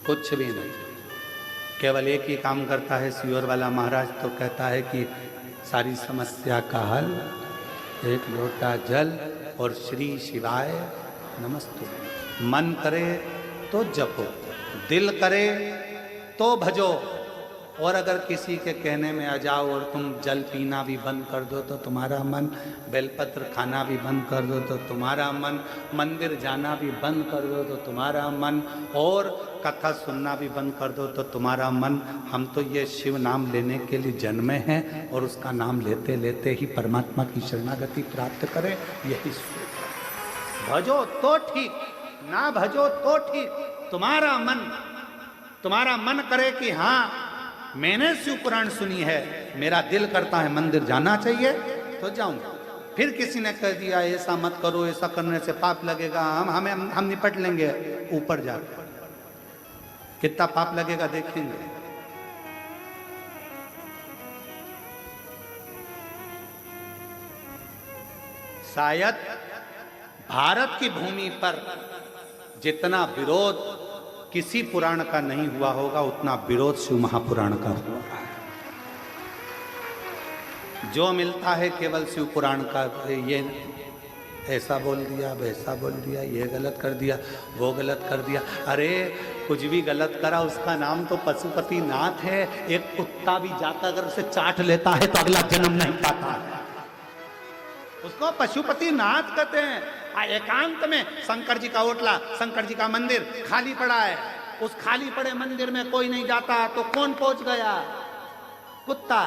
कुछ भी नहीं, केवल एक ही काम करता है सियोर वाला महाराज, तो कहता है कि सारी समस्या का हल एक लोटा जल और श्री शिवाय नमस्तु। मन करे तो जपो, दिल करे तो भजो, और अगर किसी के कहने में आ जाओ और तुम जल पीना भी बंद कर दो तो तुम्हारा मन, बेलपत्र खाना भी बंद कर दो तो तुम्हारा मन, मंदिर जाना भी बंद कर दो तो तुम्हारा मन, और कथा सुनना भी बंद कर दो तो तुम्हारा मन। हम तो ये शिव नाम लेने के लिए जन्मे हैं और उसका नाम लेते लेते ही परमात्मा की शरणागति प्राप्त करें, यही सोच। भजो तो ठीक, ना भजो तो ठीक। तुम्हारा मन करे कि हाँ मैंने शिव पुराण सुनी है, मेरा दिल करता है मंदिर जाना चाहिए, तो जाऊंगा। फिर किसी ने कह दिया ऐसा मत करो, ऐसा करने से पाप लगेगा, हम निपट लेंगे, ऊपर जाकर कितना पाप लगेगा देखेंगे। शायद भारत की भूमि पर जितना विरोध किसी पुराण का नहीं हुआ होगा, उतना विरोध शिव महापुराण का हुआ है। जो मिलता है केवल शिव पुराण का, ये ऐसा बोल दिया, वैसा बोल दिया, ये गलत कर दिया, वो गलत कर दिया। अरे कुछ भी गलत करा, उसका नाम तो पशुपति नाथ है। एक कुत्ता भी जाकर अगर उसे चाट लेता है तो अगला जन्म नहीं पाता है, उसको पशुपति नाथ कहते हैं। एकांत में शंकर जी का ओटला, शंकर जी का मंदिर खाली पड़ा है, उस खाली पड़े मंदिर में कोई नहीं जाता, तो कौन पहुंच गया? कुत्ता।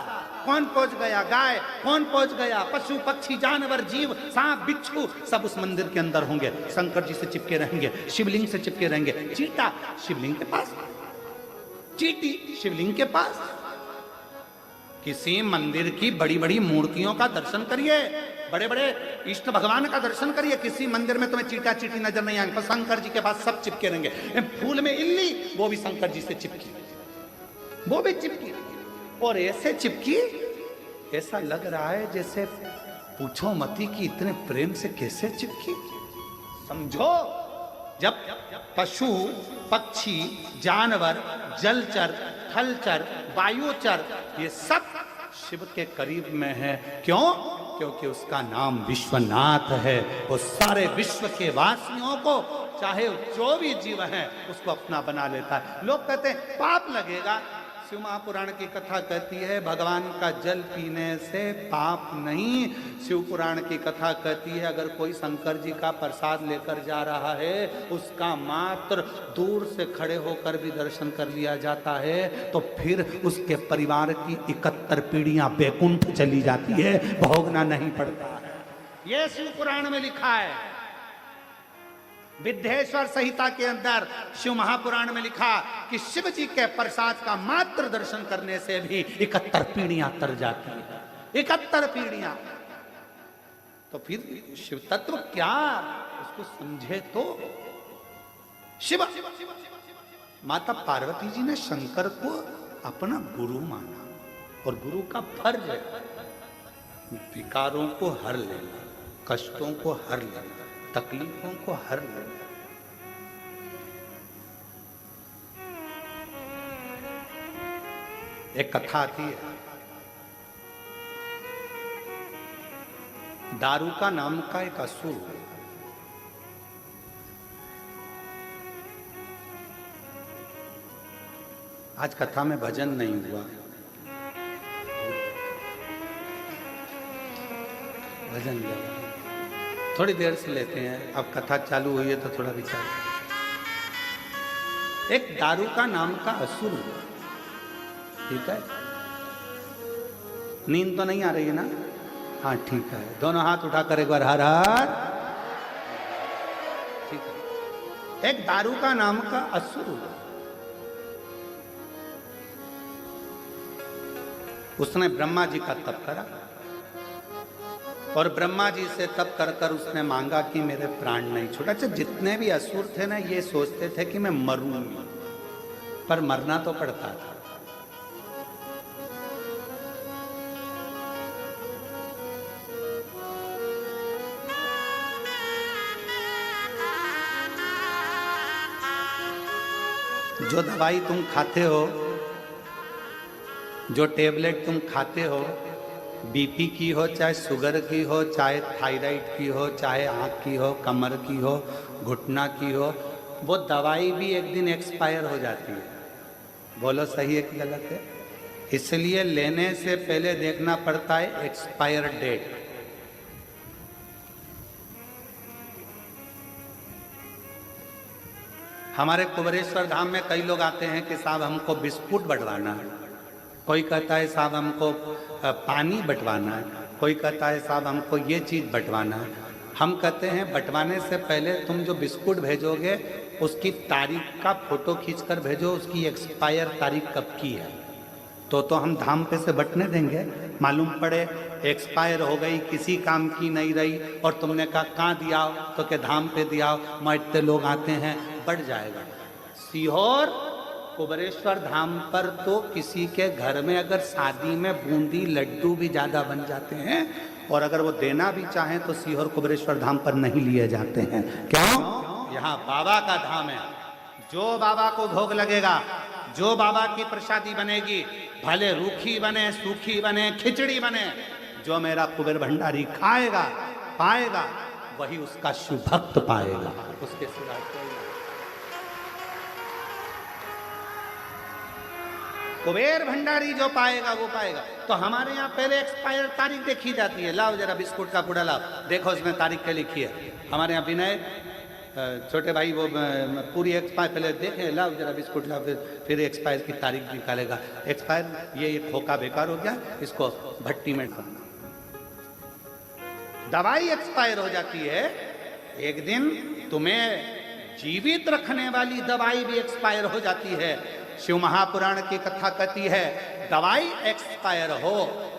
कौन पहुंच गया? गाय। कौन पहुंच गया? पशु पक्षी जानवर जीव सांप बिच्छू सब उस मंदिर के अंदर होंगे, शंकर जी से चिपके रहेंगे, शिवलिंग से चिपके रहेंगे। चीता शिवलिंग के पास, चींटी शिवलिंग के पास। किसी मंदिर की बड़ी बड़ी मूर्तियों का दर्शन करिए, बड़े बड़े इष्ट भगवान का दर्शन करिए, किसी मंदिर में तुम्हें चीटा चीटी नजर नहीं आएंगे, शंकर जी के पास सब चिपके रहेंगे। फूल में इल्ली, वो भी शंकर जी से चिपकी, वो भी चिपकी, और ऐसे चिपकी ऐसा लग रहा है जैसे पूछो मती कि इतने प्रेम से कैसे चिपकी। समझो, जब पशु पक्षी जानवर जलचर थलचर वायुचर ये सब शिव के करीब में है, क्यों? क्योंकि उसका नाम विश्वनाथ है। वो सारे विश्व के वासियों को, चाहे जो भी जीव है, उसको अपना बना लेता है। लोग कहते हैं पाप लगेगा। शिव महापुराण की कथा कहती है भगवान का जल पीने से पाप नहीं। शिव पुराण की कथा कहती है अगर कोई शंकर जी का प्रसाद लेकर जा रहा है, उसका मात्र दूर से खड़े होकर भी दर्शन कर लिया जाता है, तो फिर उसके परिवार की 71 पीढ़ियां बैकुंठ चली जाती है, भोगना नहीं पड़ता है। यह शिव पुराण में लिखा है। विद्येश्वर संहिता के अंदर शिव महापुराण में लिखा कि शिव जी के प्रसाद का मात्र दर्शन करने से भी 71 पीढ़ियां तर जाती है, 71 पीढ़ियां। तो फिर शिव तत्व क्या, उसको समझे तो। शिव माता पार्वती जी ने शंकर को अपना गुरु माना, और गुरु का फर्ज है विकारों को हर लेना, कष्टों को हर लेना, तकलीफों को हर लेना। एक कथा आती है, दारूका नाम का एक असुर, आज कथा में भजन नहीं हुआ, भजन लगा, थोड़ी देर से लेते हैं। अब कथा चालू हुई है तो थोड़ा विचार। एक दारूका नाम का असुर, ठीक है, नींद तो नहीं आ रही है ना? हाँ ठीक है, दोनों हाथ उठाकर एक बार हर हर, ठीक है। एक दारूका नाम का असुर, उसने ब्रह्मा जी का तप करा, और ब्रह्मा जी से तप कर कर उसने मांगा कि मेरे प्राण नहीं छोड़ा। अच्छा, जितने भी असुर थे ना, ये सोचते थे कि मैं मरूंगा, पर मरना तो पड़ता था। जो दवाई तुम खाते हो, जो टेबलेट तुम खाते हो, बीपी की हो, चाहे शुगर की हो, चाहे थायराइड की हो, चाहे आँख की हो, कमर की हो, घुटना की हो, वो दवाई भी एक दिन एक्सपायर हो जाती है। बोलो सही है कि गलत है? इसलिए लेने से पहले देखना पड़ता है एक्सपायर डेट। हमारे कुबेरेश्वर धाम में कई लोग आते हैं कि साहब हमको बिस्कुट बंटवाना है, कोई कहता है साहब हमको पानी बंटवाना है, कोई कहता है साहब हमको ये चीज़ बंटवाना है। हम कहते हैं बंटवाने से पहले तुम जो बिस्कुट भेजोगे उसकी तारीख का फोटो खींचकर भेजो, उसकी एक्सपायर तारीख कब की है, तो हम धाम पे से बंटने देंगे। मालूम पड़े एक्सपायर हो गई, किसी काम की नहीं रही, और तुमने कहा कहाँ दियाओ, तो के धाम पे दियाओ, माँ इतने लोग आते हैं, बढ़ जाएगा। सीहोर कुबेरेश्वर धाम पर तो किसी के घर में अगर शादी में बूंदी लड्डू भी ज़्यादा बन जाते हैं, और अगर वो देना भी चाहें तो सीहोर कुबेरेश्वर धाम पर नहीं लिए जाते हैं। क्यों? यहाँ बाबा का धाम है। जो बाबा को भोग लगेगा, जो बाबा की प्रसादी बनेगी, भले रूखी बने, सूखी बने, खिचड़ी बने, जो मेरा कुबेर भंडारी खाएगा पाएगा वही उसका शिव भक्त पाएगा, उसके सिवा कोई नहीं। कुबेर भंडारी जो पाएगा वो पाएगा। तो हमारे यहाँ पहले एक्सपायर तारीख देखी जाती है। लाओ जरा बिस्कुट का पूरा लाओ, देखो इसमें तारीख क्या लिखी है। हमारे यहाँ विनय छोटे भाई वो पूरी एक्सपायर पहले देखे, लाओ जरा बिस्कुट लाओ, फिर एक्सपायर की तारीख निकालेगा। एक्सपायर ये खोखा बेकार हो गया, इसको भट्टी में डालना। दवाई एक्सपायर हो जाती है, एक दिन तुम्हें जीवित रखने वाली दवाई भी एक्सपायर हो जाती है। शिव महापुराण की कथा कहती है दवाई एक्सपायर हो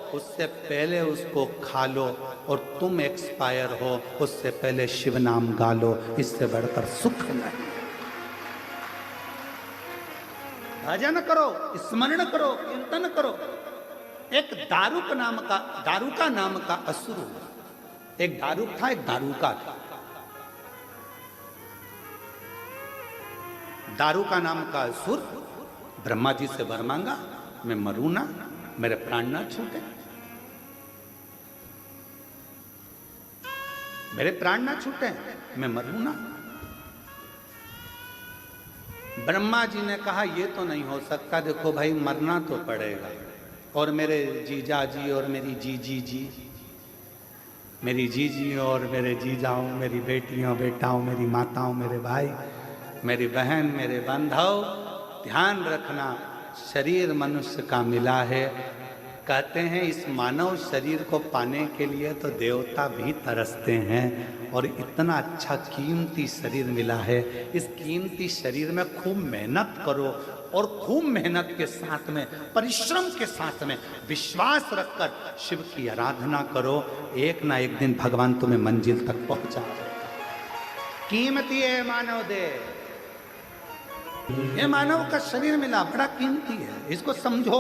उससे पहले उसको खा लो, और तुम एक्सपायर हो उससे पहले शिव नाम गा लो, इससे बढ़कर सुख नहीं। भजन करो, स्मरण करो, कीर्तन करो। एक दारुक दारुका नाम का असुर हुआ। एक दारुक था, एक दारुका था। दारुका नाम का असुर ब्रह्मा जी से वर मांगा, मैं मरूं ना, मेरे प्राण ना छूटे, मेरे प्राण ना छूटे, मैं मरूं ना। ब्रह्मा जी ने कहा ये तो नहीं हो सकता, देखो भाई मरना तो पड़ेगा, और मेरे जीजा जी और मेरी जीजी जी, मेरी जीजी और मेरे जीजाओं, मेरी बेटियों बेटाओं, मेरी माताओं, मेरे भाई, मेरी बहन, मेरे बांधव, ध्यान रखना शरीर मनुष्य का मिला है। कहते हैं इस मानव शरीर को पाने के लिए तो देवता भी तरसते हैं, और इतना अच्छा कीमती शरीर मिला है। इस कीमती शरीर में खूब मेहनत करो, और खूब मेहनत के साथ में, परिश्रम के साथ में, विश्वास रखकर शिव की आराधना करो। एक ना एक दिन भगवान तुम्हें मंजिल तक पहुंचा देगा। कीमती है मानव देह, ये मानव का शरीर मिला बड़ा कीमती है, इसको समझो।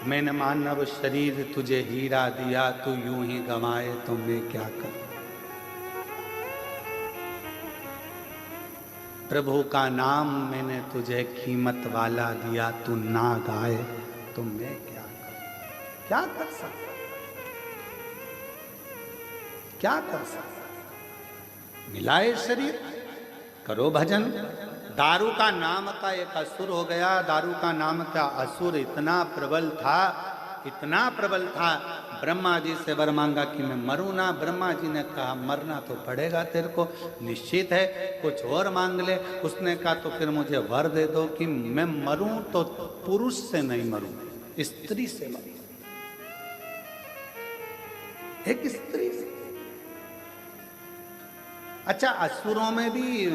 मैंने मानव शरीर तुझे हीरा दिया, तू यूं ही गंवाए तो मैं क्या करूं। प्रभु का नाम मैंने तुझे कीमत वाला दिया, तू ना गाए तो मैं क्या करूं। क्या कर सकता, क्या कर सकता। मिलाए शरीर, करो भजन। दारू का नाम का एक असुर हो गया। दारू का नाम का असुर इतना प्रबल था, इतना प्रबल था, ब्रह्मा जी से वर मांगा कि मैं मरूं ना। ब्रह्मा जी ने कहा मरना तो पड़ेगा तेरे को, निश्चित है, कुछ और मांग ले। उसने कहा तो फिर मुझे वर दे दो कि मैं मरूं तो पुरुष से नहीं मरूं, स्त्री से मरूं, एक स्त्री से। अच्छा, असुरों में भी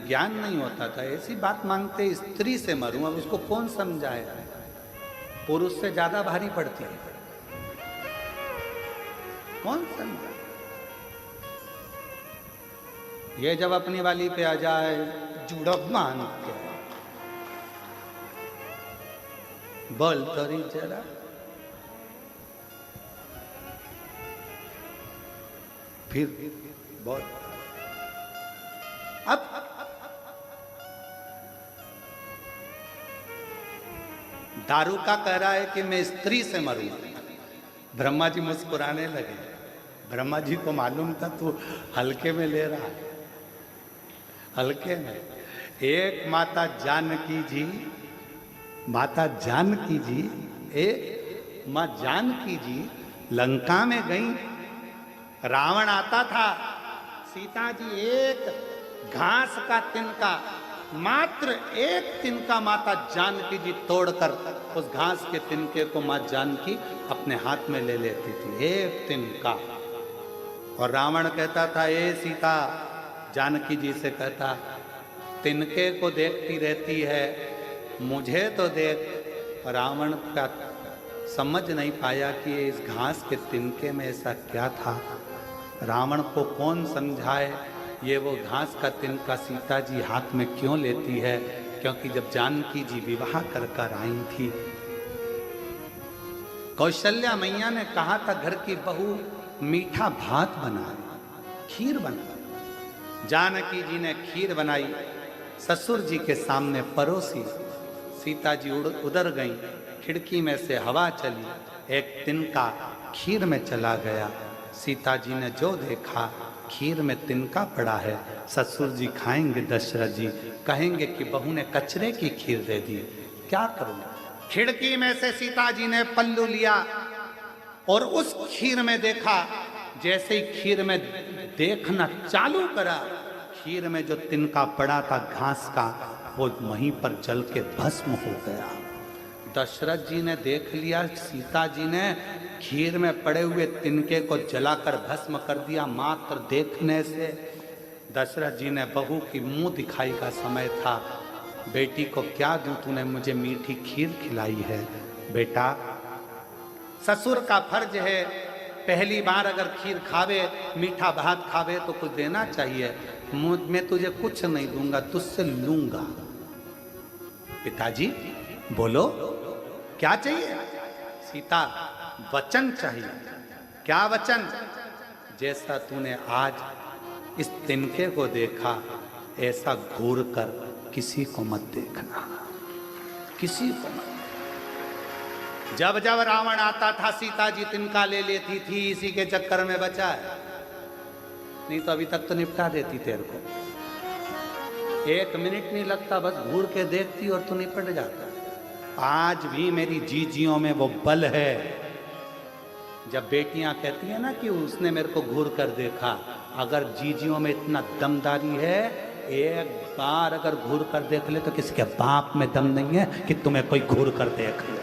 ज्ञान नहीं होता था, ऐसी बात मांगते स्त्री से मरूं। अब उसको कौन समझाए, पुरुष से ज्यादा भारी पड़ती है, कौन समझाए। ये जब अपनी वाली पे आ जाए जुड़ब मान के, बोल तोरी जरा। फिर बहुत अब दारू का कह रहा है कि मैं स्त्री से मरूं। ब्रह्मा जी मुस्कुराने लगे। ब्रह्मा जी को मालूम था तू हल्के में ले रहा है, हल्के में। एक माता जानकी जी, माता जानकी जी, एक माँ जानकी जी लंका में गई। रावण आता था, सीता जी एक घास का तिनका, मात्र एक तिनका माता जानकी जी तोड़कर उस घास के तिनके को माँ जानकी अपने हाथ में ले लेती थी, एक तिनका। और रावण कहता था, ए सीता, जानकी जी से कहता, तिनके को देखती रहती है, मुझे तो देख। रावण का समझ नहीं पाया कि इस घास के तिनके में ऐसा क्या था। रावण को कौन समझाए ये वो घास का तिनका सीता जी हाथ में क्यों लेती है, क्योंकि जब जानकी जी विवाह कर आई थी, कौशल्या मैया ने कहा था घर की बहू मीठा भात बनाए, खीर बनाए। जानकी जी ने खीर बनाई, ससुर जी के सामने परोसी। सीता जी उधर गई, खिड़की में से हवा चली, एक तिनका खीर में चला गया। सीता जी ने जो देखा, खीर में तिनका पड़ा है। ससुर जी खाएंगे, दशरथ जी कहेंगे कि बहू ने कचरे की खीर दे दी, क्या करूं। खिड़की में से सीता जी ने पल्लू लिया और उस खीर में देखा। जैसे ही खीर में देखना चालू करा, खीर में जो तिनका पड़ा था घास का, वो वहीं पर जल के भस्म हो गया। दशरथ जी ने देख लिया, सीता जी ने खीर में पड़े हुए तिनके को जलाकर भस्म कर दिया मात्र देखने से। दशरथ जी ने बहू की मुंह दिखाई का समय था, बेटी को क्या दूं, तूने मुझे मीठी खीर खिलाई है। बेटा, ससुर का फर्ज है, पहली बार अगर खीर खावे, मीठा भात खावे तो कुछ देना चाहिए। मैं तुझे कुछ नहीं दूंगा, तुझसे लूंगा। पिताजी बोलो क्या चाहिए। सीता, वचन चाहिए। क्या वचन। जैसा तूने आज इस तिनके को देखा, ऐसा घूर कर किसी को मत देखना, किसी को मत। जब जब रावण आता था, सीता जी तिनका ले लेती थी, इसी के चक्कर में बचा है, नहीं तो अभी तक तो निपटा देती तेरे को। 1 मिनट नहीं लगता, बस घूर के देखती और तू निपट जाता। आज भी मेरी जीजियों में वो बल है। जब बेटियां कहती है ना कि उसने मेरे को घूर कर देखा, अगर जीजियों में इतना दमदारी है, एक बार अगर घूर कर देख ले तो किसी के बाप में दम नहीं है कि तुम्हें कोई घूर कर देख ले।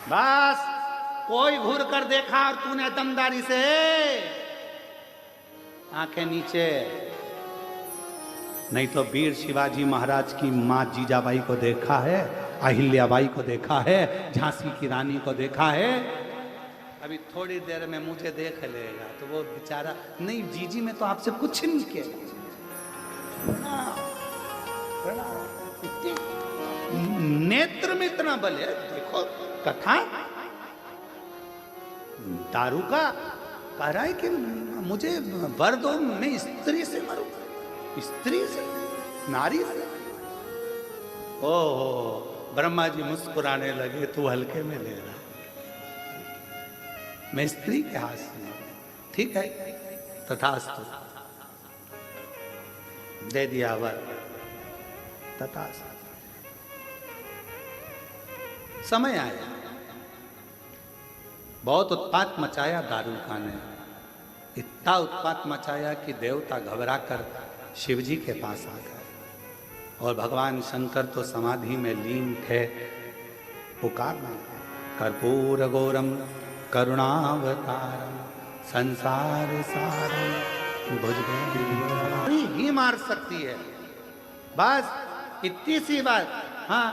बस कोई घूर कर देखा और तूने दमदारी से आंखें नीचे। नहीं तो वीर शिवाजी महाराज की माँ जीजाबाई को देखा है, अहिल्याबाई को देखा है, झांसी की रानी को देखा है। अभी थोड़ी देर में मुझे देख लेगा तो वो बेचारा, नहीं जीजी में तो आपसे कुछ नहीं किया। नेत्र में इतना बल है। देखो कथा, दारू का कह रहा है कि मुझे वर दो, मैं स्त्री से मरूं, स्त्री से, नारी से। ओहो, ब्रह्मा जी मुस्कुराने लगे, तू हल्के में ले रहा, मैं स्त्री के हाथ से। ठीक है, तथास्तु, दे दिया वर, तथास्तु। समय आया, बहुत उत्पात मचाया दारूका ने, इतना उत्पात मचाया कि देवता घबराकर शिव जी के पास आ गए और भगवान शंकर तो समाधि में लीन थे। पुकारना, कर्पूर गौरम करुणावतारम संसार सारम भुजगेंद्र ही मार सकती है। बस इतनी सी बात। हाँ,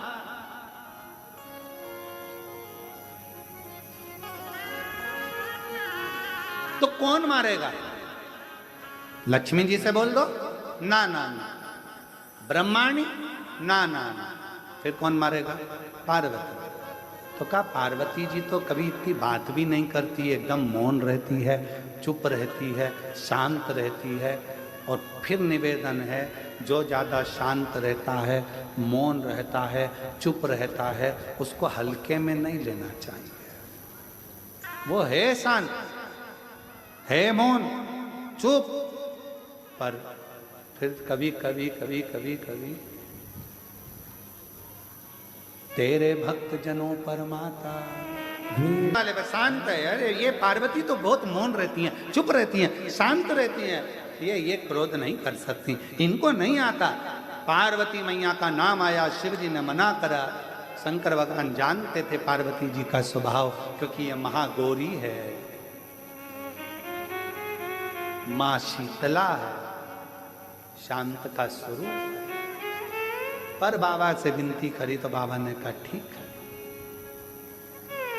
तो कौन मारेगा। लक्ष्मी जी से बोल दो, ना ना ना। ब्रह्माणी, ना ना ना। फिर कौन मारेगा। पार्वती। तो कहा पार्वती जी तो कभी इतनी बात भी नहीं करती, एकदम मौन रहती है, चुप रहती है, शांत रहती है। और फिर निवेदन है, जो ज़्यादा शांत रहता है, मौन रहता है, चुप रहता है, उसको हल्के में नहीं लेना चाहिए। वो है शांत, है मौन, चुप, पर फिर कभी कभी कभी कभी कभी तेरे भक्त जनों पर माता शांत है। अरे ये पार्वती तो बहुत मौन रहती हैं, चुप रहती हैं, शांत रहती हैं, ये क्रोध नहीं कर सकती, इनको नहीं आता। पार्वती मैया का नाम आया, शिव जी ने मना करा। शंकर भगवान जानते थे पार्वती जी का स्वभाव, क्योंकि ये महागौरी है, मां शीतला है, शांत का स्वरूप है। पर बाबा से विनती करी तो बाबा ने कहा ठीक है,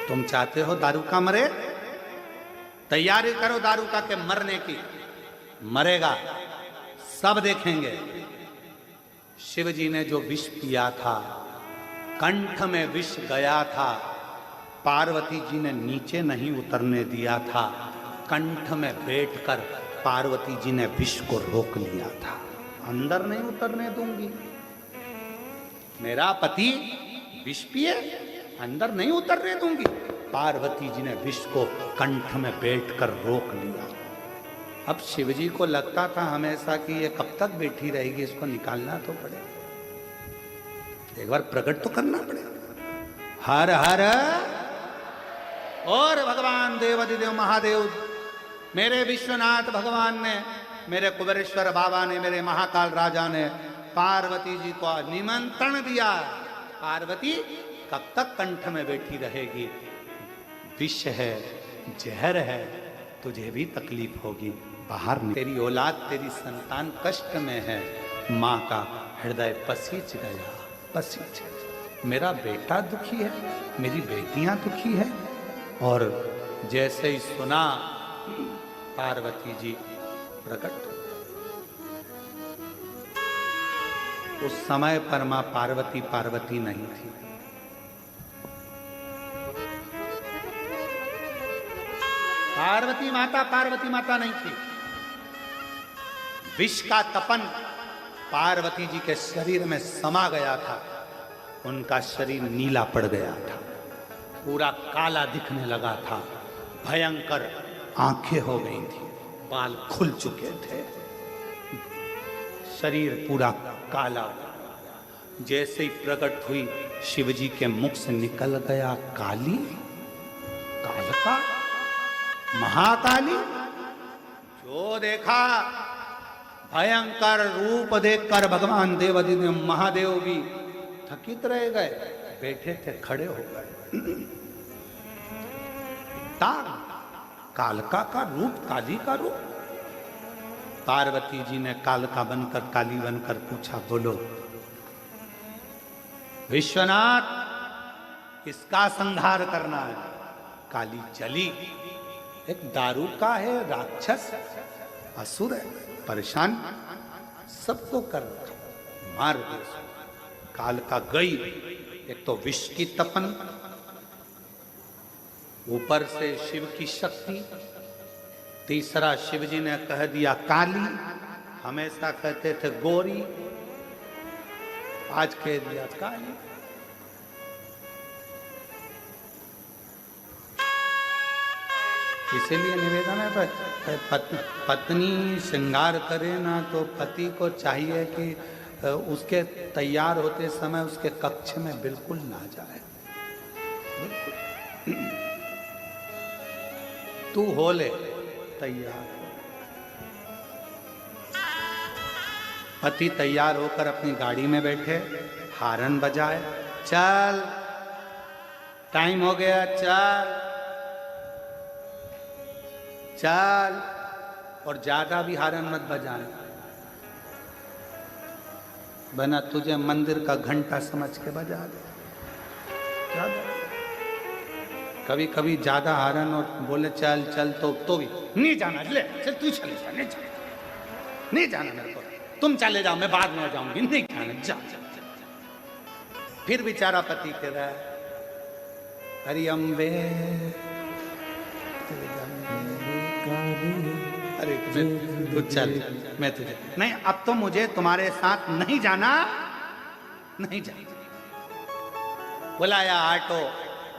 तुम चाहते हो दारू का मरे, तैयारी करो दारू का के मरने की, मरेगा, सब देखेंगे। शिव जी ने जो विष पिया था, कंठ में विष गया था, पार्वती जी ने नीचे नहीं उतरने दिया था, कंठ में बैठकर पार्वती जी ने विष को रोक लिया था। अंदर नहीं उतरने दूंगी, मेरा पति विष पिए, अंदर नहीं उतरने दूंगी। पार्वती जी ने विष को कंठ में बैठकर रोक लिया। अब शिवजी को लगता था हमेशा कि ये कब तक बैठी रहेगी, इसको निकालना तो पड़ेगा, एक बार प्रकट तो करना पड़ेगा। हर हर। और भगवान देवाधिदेव महादेव, मेरे विश्वनाथ भगवान ने, मेरे कुबेरेश्वर बाबा ने, मेरे महाकाल राजा ने पार्वती जी को निमंत्रण दिया, पार्वती कब तक कंठ में बैठी रहेगी, विष है, जहर है, तुझे भी तकलीफ होगी, बाहर तेरी औलाद, तेरी संतान कष्ट में है। माँ का हृदय पसीज गया, पसीज गया, मेरा बेटा दुखी है, मेरी बेटियां दुखी है। और जैसे ही सुना, पार्वती जी प्रकट। उस समय पर मां पार्वती पार्वती नहीं थी, पार्वती माता नहीं थी। विष का तपन पार्वती जी के शरीर में समा गया था, उनका शरीर नीला पड़ गया था, पूरा काला दिखने लगा था, भयंकर आंखें हो गई थी, बाल खुल चुके थे, शरीर पूरा काला। जैसे ही प्रकट हुई, शिवजी के मुख से निकल गया काली, कालका, महाकाली। जो देखा, भयंकर रूप देखकर भगवान देवाधिदेव महादेव भी थकित रह गए, बैठे थे खड़े हो गए। कालका का रूप, काली का रूप। पार्वती जी ने कालका बनकर, काली बनकर पूछा, बोलो विश्वनाथ, किसका संहार करना है? काली चली, एक दारू का है, राक्षस असुर है, परेशान, सबको कर मार दे। कालका गई, एक तो विष की तपन, ऊपर से शिव की शक्ति, तीसरा शिव जी ने कह दिया काली, हमेशा कहते थे गोरी, आज कह दिया काली। इसीलिए निवेदन है, पत्नी श्रृंगार करे ना तो पति को चाहिए कि उसके तैयार होते समय उसके कक्ष में बिल्कुल ना जाए, बिल्कुल। तू हो ले तैयार, पति तैयार होकर अपनी गाड़ी में बैठे, हारन बजाए, चल टाइम हो गया, चल चल, और ज्यादा भी हारन मत बजाए, बना तुझे मंदिर का घंटा समझ के बजा दे। कभी कभी ज्यादा हारन और बोले चल चल तो भी नहीं जाना, ले चल तू चले जा, नहीं जाना मेरे को, तुम चले जाओ, मैं बाद में जाऊंगी, नहीं जाना, जा। फिर बेचारा पति कह रहा है हरि अम्बे। अरे तू चल, मैं तुझे नहीं, अब तो मुझे तुम्हारे साथ नहीं जाना, नहीं जाना। बुलाया ऑटो,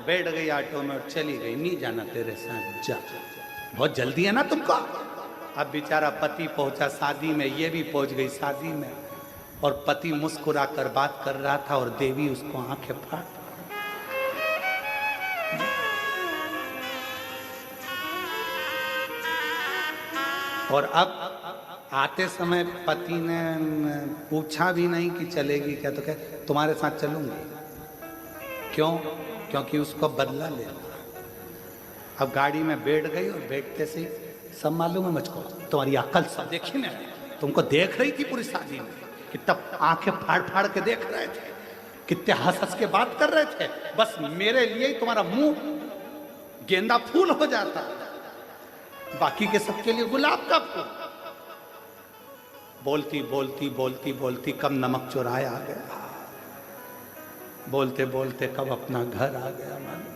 बैठ गई ऑटो में और चली गई, नहीं जाना तेरे साथ, जा। बहुत जल्दी है ना तुमको। अब बेचारा पति पहुंचा शादी में, ये भी पहुंच गई शादी में, और पति मुस्कुरा कर बात कर रहा था और देवी उसको आंखें फाड़। और अब आते समय पति ने पूछा भी नहीं कि चलेगी क्या, तो कहे तुम्हारे साथ चलूंगी। क्यों? क्योंकि उसको बदला लेना। अब गाड़ी में बैठ गई और बैठते से सब मालूम है मुझको, तुम्हारी अकल सब देखी ना, तुमको देख रही थी पूरी शादी में, कितना आंखें फाड़ फाड़ के देख रहे थे, कितने हंस हंस के बात कर रहे थे, बस मेरे लिए ही तुम्हारा मुंह गेंदा फूल हो जाता, बाकी के सबके लिए गुलाब का फूल। बोलती बोलती बोलती बोलती कब नमक चुराया आ गया, बोलते बोलते कब अपना घर आ गया मन।